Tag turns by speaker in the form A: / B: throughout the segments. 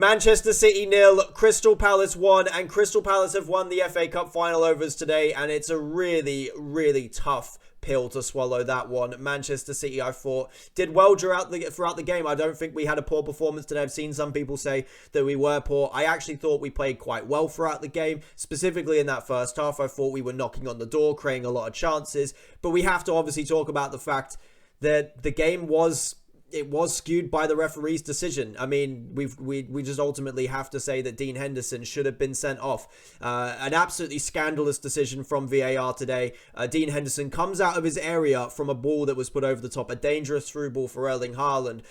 A: Manchester City 0, Crystal Palace 1, and Crystal Palace have won the FA Cup final overs today, and it's a really, really tough pill to swallow, that one. Manchester City, I thought, did well throughout the game. I don't think we had a poor performance today. I've seen some people say that we were poor. I actually thought we played quite well throughout the game, specifically in that first half. I thought we were knocking on the door, creating a lot of chances, but we have to obviously talk about the fact that the game was skewed by the referee's decision. I mean, we just ultimately have to say that Dean Henderson should have been sent off. An absolutely scandalous decision from VAR today. Dean Henderson comes out of his area from a ball that was put over the top, a dangerous through ball for Erling Haaland.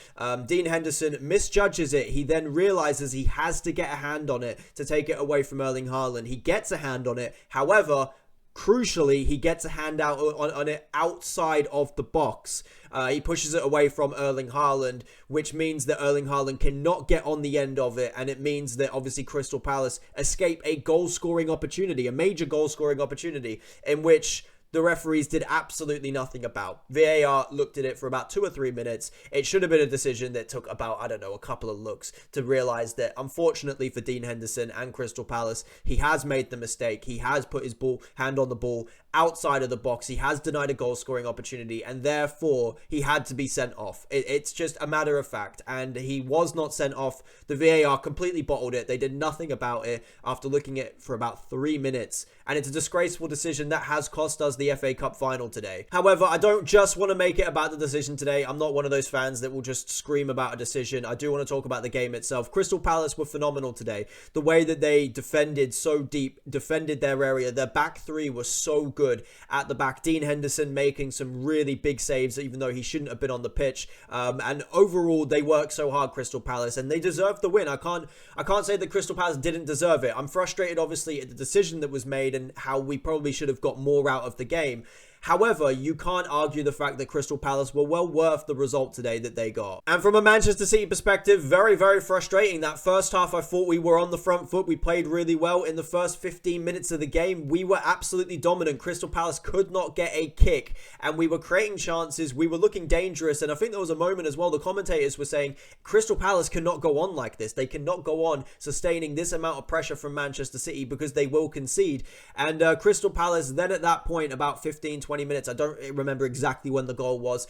A: Dean Henderson misjudges it. He then realizes he has to get a hand on it to take it away from Erling Haaland. He gets a hand on it. However, crucially, he gets a hand out on it outside of the box. He pushes it away from Erling Haaland, which means that Erling Haaland cannot get on the end of it, and it means that obviously Crystal Palace escape a goal-scoring opportunity, a major goal-scoring opportunity, in which the referees did absolutely nothing about. VAR looked at it for about 2 or 3 minutes. It should have been a decision that took about, I don't know, a couple of looks to realise that, unfortunately for Dean Henderson and Crystal Palace, he has made the mistake. He has put his hand on the ball outside of the box. He has denied a goal-scoring opportunity, and therefore he had to be sent off. It's just a matter of fact, and he was not sent off. The VAR completely bottled it. They did nothing about it after looking at it for about 3 minutes, and it's a disgraceful decision that has cost us the FA Cup final today. However, I don't just want to make it about the decision today. I'm not one of those fans that will just scream about a decision. I do want to talk about the game itself. Crystal Palace were phenomenal today. The way that they defended so deep, defended their area, their back three was so good at the back. Dean Henderson making some really big saves, even though he shouldn't have been on the pitch. And overall, they worked so hard, Crystal Palace, and they deserved the win. I can't say that Crystal Palace didn't deserve it. I'm frustrated, obviously, at the decision that was made and how we probably should have got more out of the game. However, you can't argue the fact that Crystal Palace were well worth the result today that they got. And from a Manchester City perspective, very, very frustrating. That first half, I thought we were on the front foot. We played really well. In the first 15 minutes of the game, we were absolutely dominant. Crystal Palace could not get a kick, and we were creating chances. We were looking dangerous, and I think there was a moment as well, the commentators were saying, Crystal Palace cannot go on like this. They cannot go on sustaining this amount of pressure from Manchester City because they will concede. And Crystal Palace, then at that point, about 15-20 minutes, I don't remember exactly when the goal was,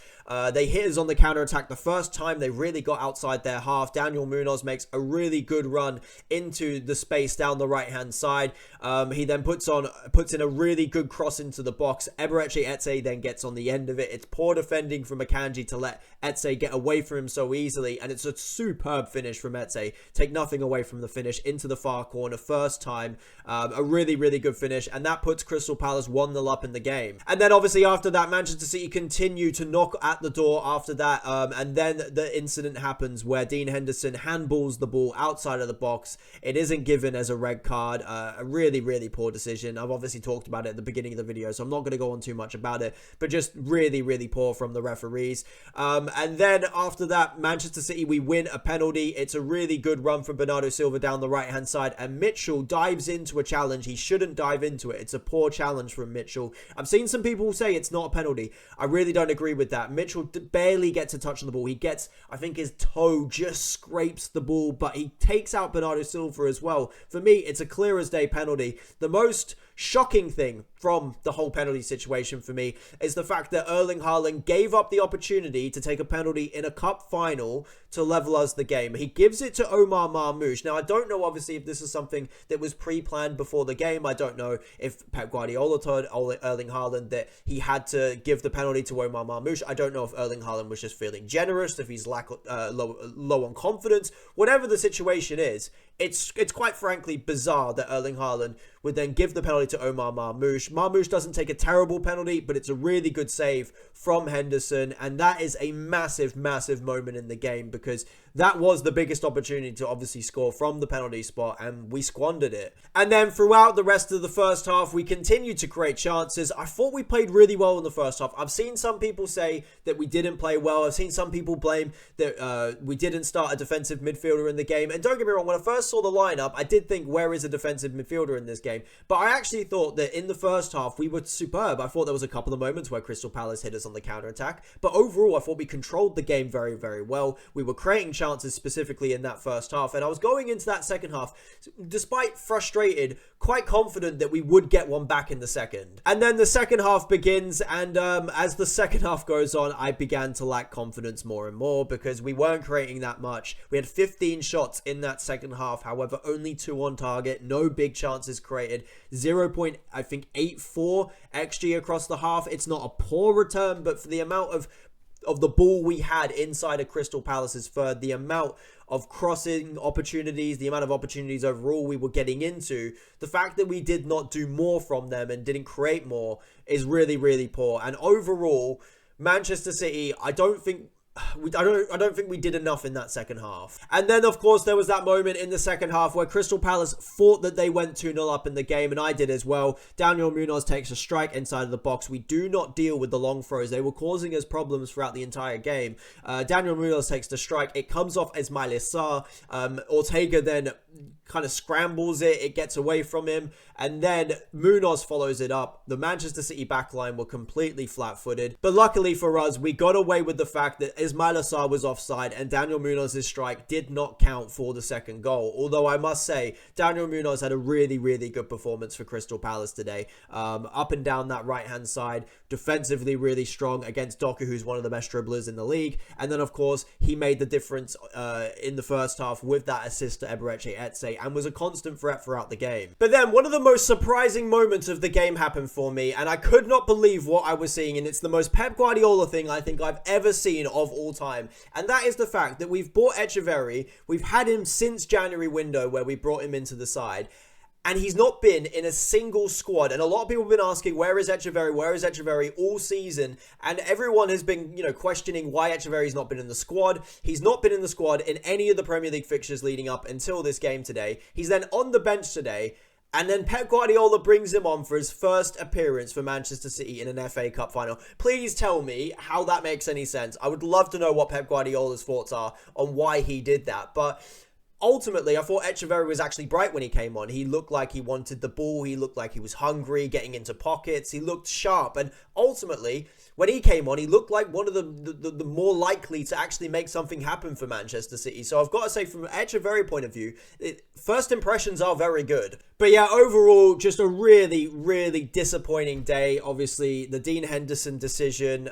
A: they hit us on the counter-attack. The first time they really got outside their half. Daniel Munoz makes a really good run into the space down the right-hand side. He then puts in a really good cross into the box. Eberechi Eze then gets on the end of it. It's poor defending from Akanji to let Eze get away from him so easily, and it's a superb finish from Eze. Take nothing away from the finish into the far corner, first time. A really, really good finish, and that puts Crystal Palace 1-0 up in the game. And then obviously after that, Manchester City continue to knock at the door after that, and then the incident happens where Dean Henderson handballs the ball outside of the box. It isn't given as a red card. A really, really poor decision. I've obviously talked about it at the beginning of the video, so I'm not going to go on too much about it, but just really, really poor from the referees. And then after that, Manchester City, we win a penalty. It's a really good run from Bernardo Silva down the right-hand side, and Mitchell dives into a challenge. He shouldn't dive into it. It's a poor challenge from Mitchell. I've seen some people say it's not a penalty. I really don't agree with that. Mitchell barely gets a touch on the ball. He gets, I think his toe just scrapes the ball, but he takes out Bernardo Silva as well. For me, it's a clear as day penalty. The most shocking thing from the whole penalty situation for me is the fact that Erling Haaland gave up the opportunity to take a penalty in a cup final to level us the game. He gives it to Omar Marmoush. Now, I don't know, obviously, if this is something that was pre-planned before the game. I don't know if Pep Guardiola told Erling Haaland that he had to give the penalty to Omar Marmoush. I don't know if Erling Haaland was just feeling generous, if he's low on confidence. Whatever the situation is, it's quite frankly bizarre that Erling Haaland would then give the penalty to Omar Marmoush. Marmoush doesn't take a terrible penalty, but it's a really good save from Henderson, and that is a massive, massive moment in the game because that was the biggest opportunity to obviously score from the penalty spot, and we squandered it. And then throughout the rest of the first half, we continued to create chances. I thought we played really well in the first half. I've seen some people say that we didn't play well. I've seen some people blame that we didn't start a defensive midfielder in the game. And don't get me wrong, when I first saw the lineup, I did think, where is a defensive midfielder in this game? But I actually thought that in the first half, we were superb. I thought there was a couple of moments where Crystal Palace hit us on the counter-attack. But overall, I thought we controlled the game very, very well. We were creating chances specifically in that first half. And I was going into that second half, despite frustrated, quite confident that we would get one back in the second. And then the second half begins, and as the second half goes on, I began to lack confidence more and more because we weren't creating that much. We had 15 shots in that second half, however, only 2 on target, no big chances created, 0.84 XG across the half. It's not a poor return, but for the amount of the ball we had inside of Crystal Palace's third, the amount of crossing opportunities, the amount of opportunities overall we were getting into, the fact that we did not do more from them and didn't create more is really, really poor. And overall, Manchester City, I don't think we did enough in that second half. And then, of course, there was that moment in the second half where Crystal Palace thought that they went 2-0 up in the game, and I did as well. Daniel Munoz takes a strike inside of the box. We do not deal with the long throws. They were causing us problems throughout the entire game. Daniel Munoz takes the strike. It comes off Ismaila Sarr. Ortega then kind of scrambles it. It gets away from him. And then Munoz follows it up. The Manchester City backline were completely flat-footed. But luckily for us, we got away with the fact that Ismaila Sarr was offside and Daniel Munoz's strike did not count for the second goal. Although I must say, Daniel Munoz had a really, really good performance for Crystal Palace today. Up and down that right-hand side, defensively really strong against Doku, who's one of the best dribblers in the league. And then, of course, he made the difference in the first half with that assist to Eberechi Eze and was a constant threat throughout the game. But then one of the most surprising moments of the game happened for me, and I could not believe what I was seeing, and it's the most Pep Guardiola thing I think I've ever seen of all time, and that is the fact that we've bought Echeverri. We've had him since January window where we brought him into the side, and he's not been in a single squad. And a lot of people have been asking, where is Echeverri? Where is Echeverri all season? And everyone has been, questioning why Echeverri's not been in the squad. He's not been in the squad in any of the Premier League fixtures leading up until this game today. He's then on the bench today. And then Pep Guardiola brings him on for his first appearance for Manchester City in an FA Cup final. Please tell me how that makes any sense. I would love to know what Pep Guardiola's thoughts are on why he did that. But ultimately, I thought Echeverri was actually bright when he came on. He looked like he wanted the ball. He looked like he was hungry, getting into pockets. He looked sharp. And ultimately, when he came on, he looked like one of the more likely to actually make something happen for Manchester City. So I've got to say, from an Echeverri point of view, first impressions are very good. But yeah, overall, just a really, really disappointing day. Obviously, the Dean Henderson decision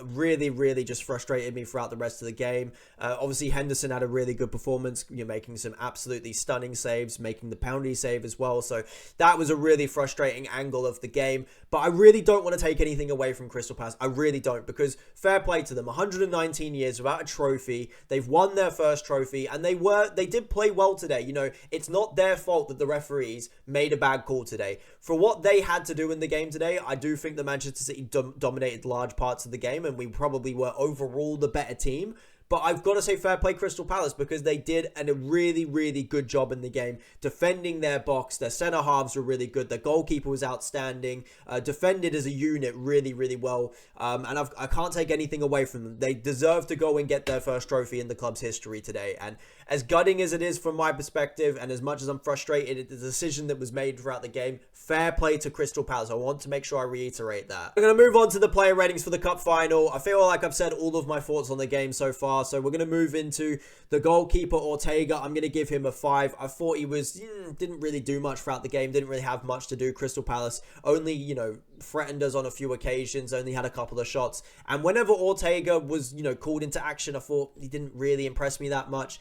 A: really, really just frustrated me throughout the rest of the game. Obviously, Henderson had a really good performance, making some absolutely stunning saves, making the penalty save as well. So that was a really frustrating angle of the game. But I really don't want to take anything away from Crystal Palace. I really don't, because fair play to them. 119 years without a trophy. They've won their first trophy, and they did play well today. It's not their fault that the referees made a bad call today. For what they had to do in the game today, I do think the Manchester City dominated large parts of the game, and we probably were overall the better team. But I've got to say fair play Crystal Palace, because they did a really, really good job in the game defending their box. Their centre halves were really good. Their goalkeeper was outstanding. Defended as a unit really, really well. And I can't take anything away from them. They deserve to go and get their first trophy in the club's history today. And as gutting as it is from my perspective, and as much as I'm frustrated at the decision that was made throughout the game, fair play to Crystal Palace. I want to make sure I reiterate that. We're going to move on to the player ratings for the cup final. I feel like I've said all of my thoughts on the game so far. So we're going to move into the goalkeeper, Ortega. I'm going to give him a 5. I thought he didn't really do much throughout the game. Didn't really have much to do. Crystal Palace only, threatened us on a few occasions. Only had a couple of shots. And whenever Ortega was, called into action, I thought he didn't really impress me that much.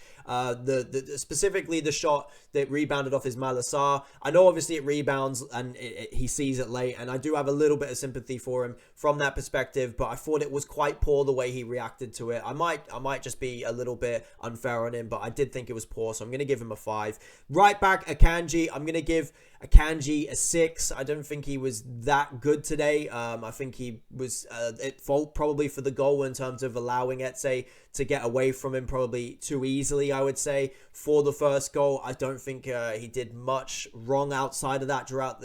A: Specifically the shot that rebounded off Ismaila Sarr. I know obviously it rebounds and he sees it late, and I do have a little bit of sympathy for him from that perspective, but I thought it was quite poor the way he reacted to it. I might just be a little bit unfair on him, but I did think it was poor, so I'm going to give him a 5. Right back, Akanji. I'm going to give Akanji a 6. I don't think he was that good today. I think he was at fault probably for the goal in terms of allowing Eze to get away from him probably too easily, I would say, for the first goal. I don't think he did much wrong outside of that throughout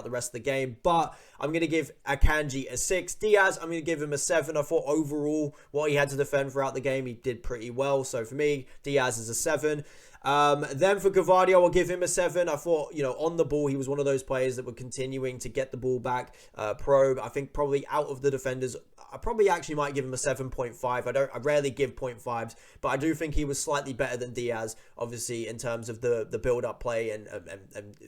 A: the rest of the game, but I'm going to give Akanji a 6. Diaz, I'm going to give him a 7. I thought overall what he had to defend throughout the game, he did pretty well. So for me, Diaz is a 7. Then for Gavardio, I'll give him a 7. I thought, on the ball, he was one of those players that were continuing to get the ball back, probe. I think probably out of the defenders, I probably actually might give him a 7.5. I rarely give 0.5s, but I do think he was slightly better than Diaz, obviously, in terms of the build-up play and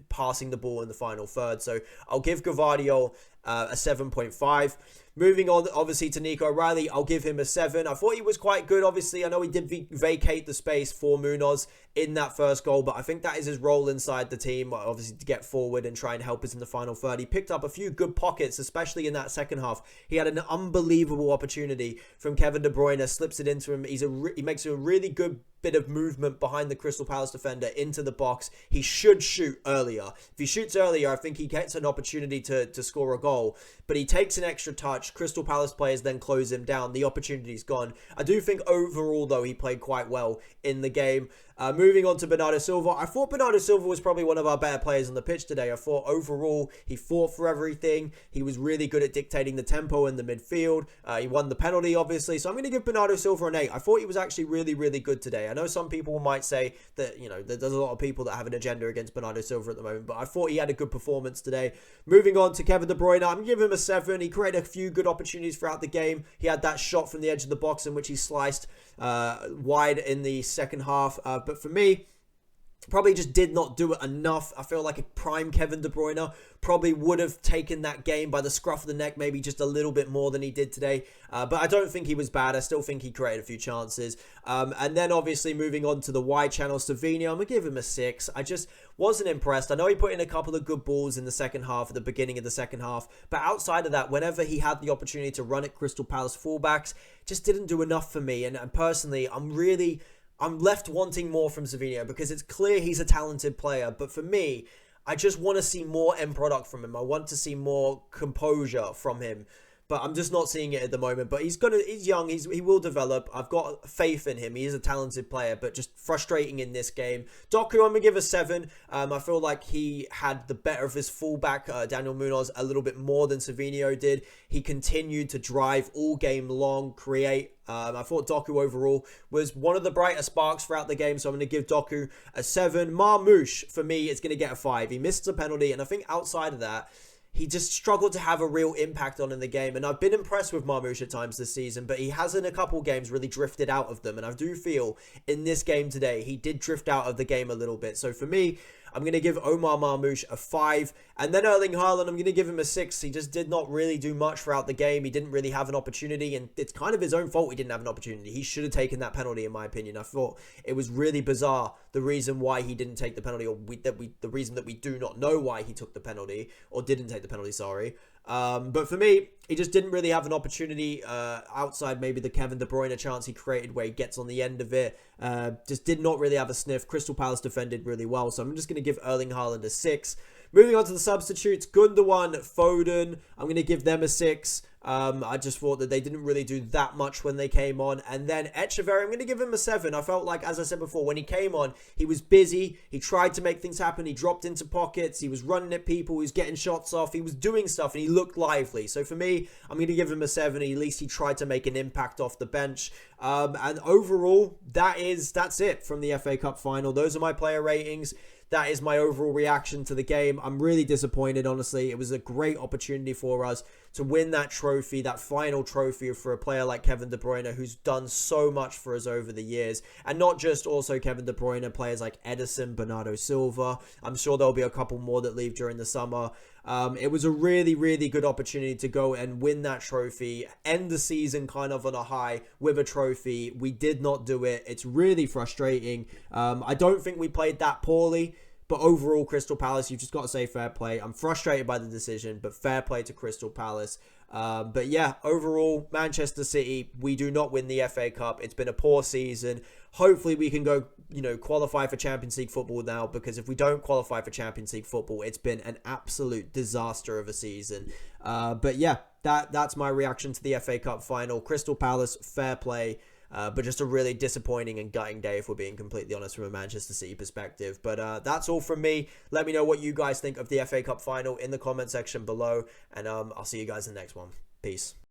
A: passing the ball in the final third. So I'll give Gavardio a 7.5. Moving on, obviously, to Nico Riley, I'll give him a 7. I thought he was quite good, obviously. I know he did vacate the space for Munoz in that first goal, but I think that is his role inside the team, obviously, to get forward and try and help us in the final third. He picked up a few good pockets, especially in that second half. He had an unbelievable opportunity from Kevin De Bruyne, slips it into him. He makes a really good bit of movement behind the Crystal Palace defender into the box. He should shoot earlier. If he shoots earlier, I think he gets an opportunity to score a goal, but he takes an extra touch. Crystal Palace players then close him down. The opportunity's gone. I do think overall, though, he played quite well in the game. Moving on to Bernardo Silva, I thought Bernardo Silva was probably one of our better players on the pitch today. I thought overall he fought for everything. He was really good at dictating the tempo in the midfield. He won the penalty, obviously. So I'm going to give Bernardo Silva an 8. I thought he was actually really, really good today. I know some people might say that, there's a lot of people that have an agenda against Bernardo Silva at the moment, but I thought he had a good performance today. Moving on to Kevin De Bruyne, I'm going to give him a 7. He created a few good opportunities throughout the game. He had that shot from the edge of the box in which he sliced wide in the second half. But for me, probably just did not do it enough. I feel like a prime Kevin De Bruyne probably would have taken that game by the scruff of the neck, maybe just a little bit more than he did today. But I don't think he was bad. I still think he created a few chances. And then obviously moving on to the wide channel, Savinho, I'm going to give him a 6. I just wasn't impressed. I know he put in a couple of good balls in the second half, at the beginning of the second half. But outside of that, whenever he had the opportunity to run at Crystal Palace fullbacks, just didn't do enough for me. And personally, I'm left wanting more from Savinho because it's clear he's a talented player. But for me, I just want to see more end product from him. I want to see more composure from him. But I'm just not seeing it at the moment. But he's young. He will develop. I've got faith in him. He is a talented player, but just frustrating in this game. Doku, I'm going to give a 7. I feel like he had the better of his fullback, Daniel Munoz, a little bit more than Savinho did. He continued to drive all game long, create. I thought Doku overall was one of the brighter sparks throughout the game, so I'm going to give Doku a 7. Marmoush, for me, is going to get a 5. He missed a penalty, and I think outside of that, he just struggled to have a real impact on in the game. And I've been impressed with Marmoush at times this season, but he has in a couple games really drifted out of them. And I do feel in this game today, he did drift out of the game a little bit. So for me, I'm going to give Omar Marmoush a 5. And then Erling Haaland, I'm going to give him a 6. He just did not really do much throughout the game. He didn't really have an opportunity, and it's kind of his own fault he didn't have an opportunity. He should have taken that penalty, in my opinion. I thought it was really bizarre, the reason why he didn't take the penalty, or the reason that we do not know why he took the penalty, or didn't take the penalty, sorry. But for me, he just didn't really have an opportunity outside maybe the Kevin De Bruyne chance he created where he gets on the end of it. Just did not really have a sniff. Crystal Palace defended really well, so I'm just going to give Erling Haaland a 6. Moving on to the substitutes, Gundogan, Foden, I'm going to give them a 6. I just thought that they didn't really do that much when they came on. And then Echeverri, I'm going to give him a 7. I felt like, as I said before, when he came on, he was busy. He tried to make things happen. He dropped into pockets. He was running at people. He was getting shots off. He was doing stuff, and he looked lively. So for me, I'm going to give him a 7. At least he tried to make an impact off the bench. And overall, that's it from the FA Cup final. Those are my player ratings. That is my overall reaction to the game. I'm really disappointed, honestly. It was a great opportunity for us to win that trophy, that final trophy for a player like Kevin De Bruyne, who's done so much for us over the years. And not just also Kevin De Bruyne, players like Edison, Bernardo Silva. I'm sure there'll be a couple more that leave during the summer. It was a really, really good opportunity to go and win that trophy, end the season kind of on a high with a trophy. We did not do it. It's really frustrating. I don't think we played that poorly, but overall, Crystal Palace, you've just got to say fair play. I'm frustrated by the decision, but fair play to Crystal Palace. But yeah, overall, Manchester City, we do not win the FA Cup. It's been a poor season. Hopefully we can go, qualify for Champions League football now, because if we don't qualify for Champions League football, it's been an absolute disaster of a season. But yeah, that's my reaction to the FA Cup final. Crystal Palace, fair play. But just a really disappointing and gutting day, if we're being completely honest, from a Manchester City perspective. But that's all from me. Let me know what you guys think of the FA Cup final in the comment section below. And I'll see you guys in the next one. Peace.